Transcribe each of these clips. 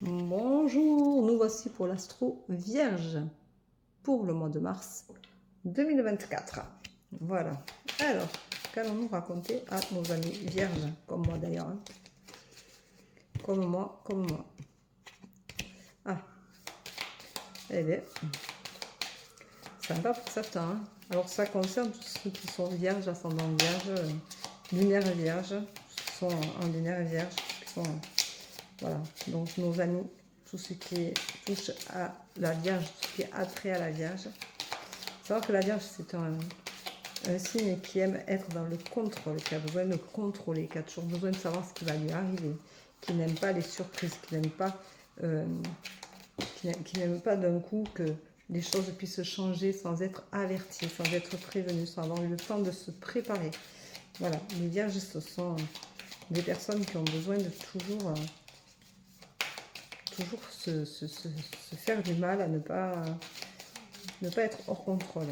Bonjour, nous voici pour l'astro vierge pour le mois de mars 2024. Voilà. Alors, qu'allons-nous raconter à nos amis vierges, comme moi d'ailleurs, hein. Comme moi, comme moi. Ah, eh bien, sympa pour certains, hein. Alors, ça concerne tous ceux qui sont vierges, ascendant vierge, lunaire vierge, qui sont en lunaire vierge, qui sont, voilà. Donc, nos amis, tout ce qui touche à la vierge, tout ce qui est attrait à la vierge. Savoir que la Vierge, c'est un signe qui aime être dans le contrôle, qui a besoin de contrôler, qui a toujours besoin de savoir ce qui va lui arriver, qui n'aime pas les surprises, qui n'aime pas, d'un coup que les choses puissent changer sans être averties, sans être prévenues, sans avoir eu le temps de se préparer. Voilà, les Vierges, ce sont des personnes qui ont besoin de toujours se faire du mal à ne pas être hors contrôle.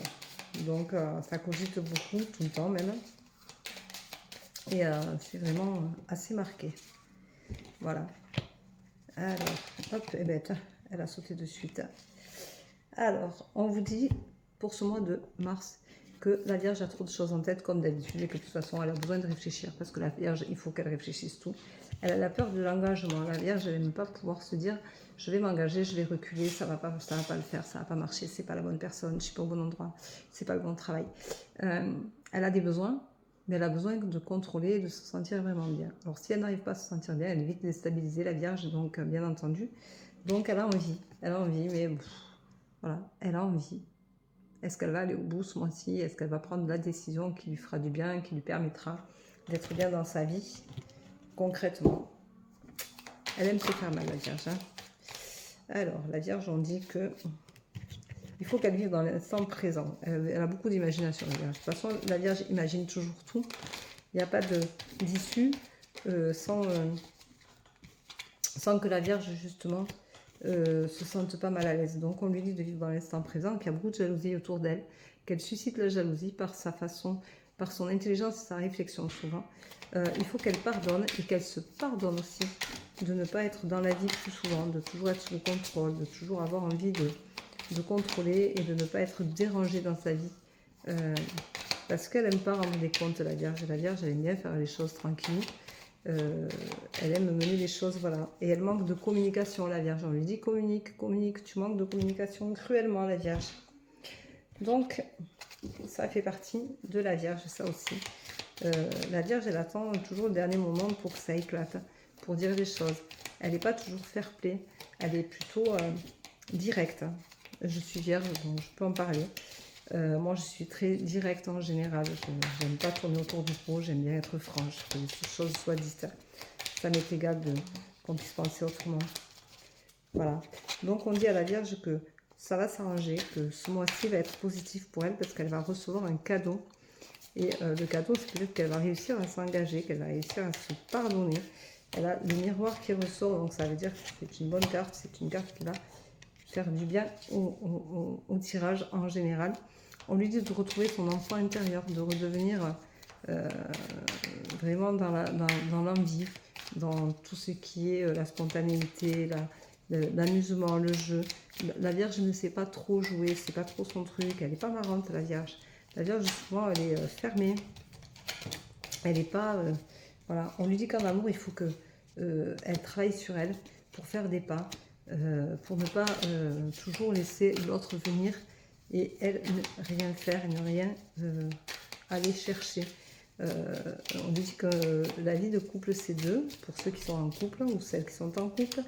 Donc ça cogite beaucoup, tout le temps même. Et c'est vraiment assez marqué. Voilà. Alors, hop, et bête, elle a sauté de suite. Alors, on vous dit, pour ce mois de mars, que la Vierge a trop de choses en tête, comme d'habitude, et que de toute façon, elle a besoin de réfléchir, parce que la Vierge, il faut qu'elle réfléchisse tout. Elle a la peur de l'engagement. La Vierge, elle n'aime pas pouvoir se dire, je vais m'engager, je vais reculer, ça va pas le faire, ça va pas marcher, c'est pas la bonne personne, je suis pas au bon endroit, c'est pas le bon travail. Elle a des besoins, mais elle a besoin de contrôler et de se sentir vraiment bien. Alors, si elle n'arrive pas à se sentir bien, elle est vite déstabilisée, la Vierge, donc bien entendu. Donc, elle a envie, mais voilà, elle a envie. Est-ce qu'elle va aller au bout ce mois-ci? Est-ce qu'elle va prendre la décision qui lui fera du bien, qui lui permettra d'être bien dans sa vie, concrètement? Elle aime se faire mal, la Vierge, hein. Alors, la Vierge, on dit que il faut qu'elle vive dans l'instant présent. Elle a beaucoup d'imagination, la Vierge. De toute façon, la Vierge imagine toujours tout. Il n'y a pas d'issue sans que la Vierge, justement, se sente pas mal à l'aise. Donc on lui dit de vivre dans l'instant présent, qu'il y a beaucoup de jalousie autour d'elle, qu'elle suscite la jalousie par sa façon, par son intelligence et sa réflexion souvent. Il faut qu'elle pardonne et qu'elle se pardonne aussi de ne pas être dans la vie plus souvent, de toujours être sous le contrôle, de toujours avoir envie de contrôler et de ne pas être dérangée dans sa vie. Parce qu'elle n'aime pas rendre des comptes, la Vierge. La Vierge, elle aime bien faire les choses tranquilles. Elle aime mener les choses, voilà. Et elle manque de communication, la Vierge. On lui dit communique, communique. Tu manques de communication cruellement, la Vierge. Donc, ça fait partie de la Vierge, ça aussi. La Vierge, elle attend toujours le dernier moment pour que ça éclate, pour dire les choses. Elle n'est pas toujours fair-play. Elle est plutôt directe. Je suis Vierge, donc je peux en parler. Moi, je suis très directe en général. Je n'aime pas tourner autour du pot. J'aime bien être franche, que les choses soient dites. Ça m'est égal qu'on puisse penser autrement. Voilà. Donc, on dit à la Vierge que ça va s'arranger, que ce mois-ci va être positif pour elle parce qu'elle va recevoir un cadeau. Et le cadeau, c'est peut-être qu'elle va réussir à s'engager, qu'elle va réussir à se pardonner. Elle a le miroir qui ressort, donc ça veut dire que c'est une bonne carte. C'est une carte qui va faire du bien au tirage en général. On lui dit de retrouver son enfant intérieur, de redevenir vraiment dans l'envie, dans tout ce qui est la spontanéité, l'amusement, le jeu. La Vierge ne sait pas trop jouer, c'est pas trop son truc, elle n'est pas marrante, la Vierge. La Vierge, souvent, elle est fermée, elle n'est pas... voilà, on lui dit qu'en amour, il faut qu'elle travaille sur elle pour faire des pas, pour ne pas toujours laisser l'autre venir et elle ne rien faire et ne rien aller chercher. On dit que la vie de couple, c'est deux, pour ceux qui sont en couple ou celles qui sont en couple,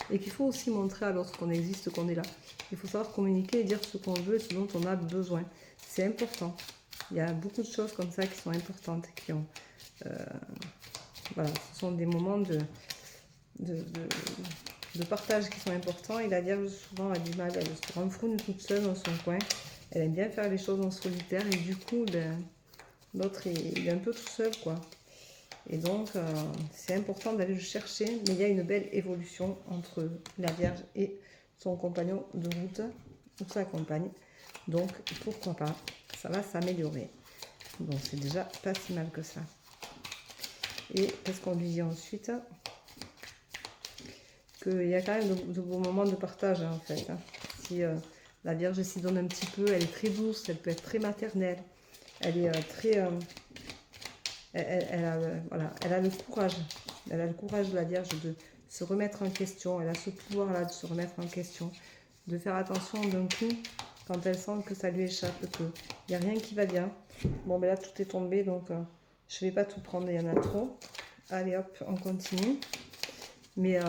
et qu'il faut aussi montrer à l'autre qu'on existe, qu'on est là. Il faut savoir communiquer et dire ce qu'on veut et ce dont on a besoin. C'est important. Il y a beaucoup de choses comme ça qui sont importantes, qui ont... voilà, ce sont des moments de partage qui sont importants. Et la Vierge, souvent, a du mal, elle se renfroune toute seule dans son coin. Elle aime bien faire les choses en solitaire et du coup, ben, l'autre, il est un peu tout seul, quoi. Et donc, c'est important d'aller le chercher, mais il y a une belle évolution entre la Vierge et son compagnon de route, ou sa compagne. Donc, pourquoi pas, ça va s'améliorer. Bon, c'est déjà pas si mal que ça. Et qu'est-ce qu'on lui dit ensuite? qu'il y a quand même de beaux moments de partage, hein, en fait. Hein. Si la Vierge s'y donne un petit peu, elle est très douce, elle peut être très maternelle, elle est très... voilà, elle a le courage. Elle a le courage de la Vierge de se remettre en question. Elle a ce pouvoir-là de se remettre en question, de faire attention d'un coup quand elle sent que ça lui échappe, qu'il n'y a rien qui va bien. Bon, ben là, tout est tombé, donc je ne vais pas tout prendre, il y en a trop. Allez, hop, on continue. Mais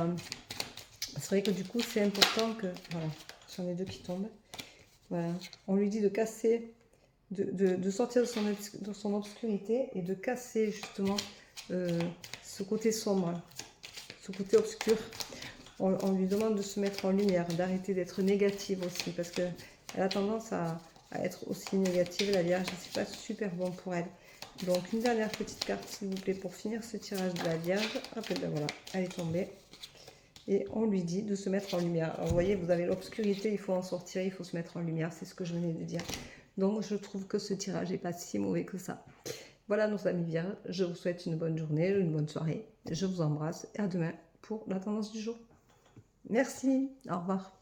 c'est vrai que du coup, c'est important que... Voilà, j'en ai deux qui tombent. Voilà, on lui dit de casser... De sortir de son obscurité et de casser justement ce côté sombre, ce côté obscur. On lui demande de se mettre en lumière, d'arrêter d'être négative aussi, parce qu'elle a tendance à être aussi négative, la Vierge, et c'est pas super bon pour elle. Donc une dernière petite carte, s'il vous plaît, pour finir ce tirage de la Vierge. Hop, et ben voilà, elle est tombée. Et on lui dit de se mettre en lumière. Alors, vous voyez, vous avez l'obscurité, il faut en sortir, il faut se mettre en lumière, c'est ce que je venais de dire. Donc je trouve que ce tirage n'est pas si mauvais que ça. Voilà nos amis vierges, je vous souhaite une bonne journée, une bonne soirée. Je vous embrasse et à demain pour la tendance du jour. Merci, au revoir.